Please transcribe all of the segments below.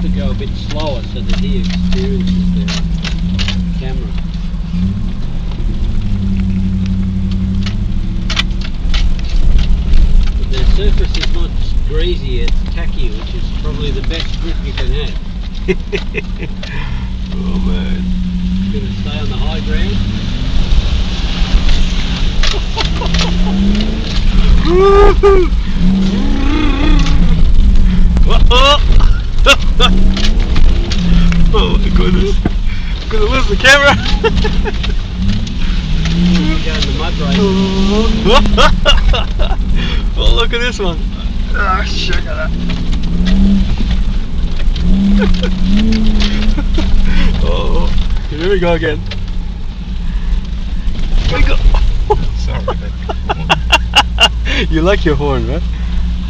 to go a bit slower so that he experiences the camera. But the surface is not greasy, it's tacky, which is probably the best grip you can have. Oh man. Going to stay on the high ground. Oh my goodness. Gonna lose the camera. Go in the mud race. Oh, look at this one. Ah, sugar that. Oh, here we go again. Here we go. Sorry, but You like your horn, right?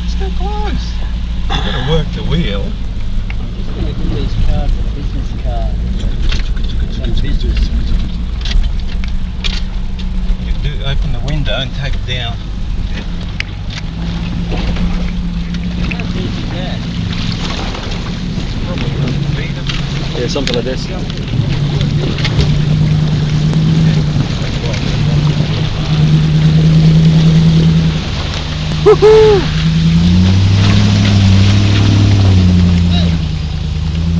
it's too close. You've got to work the wheel. I'm just going to give these cards a business card. Some business. You do open the window and take it down. How big is that? Probably a meter. Yeah, something like this. Woohoo!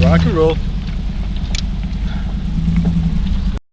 Rock and roll.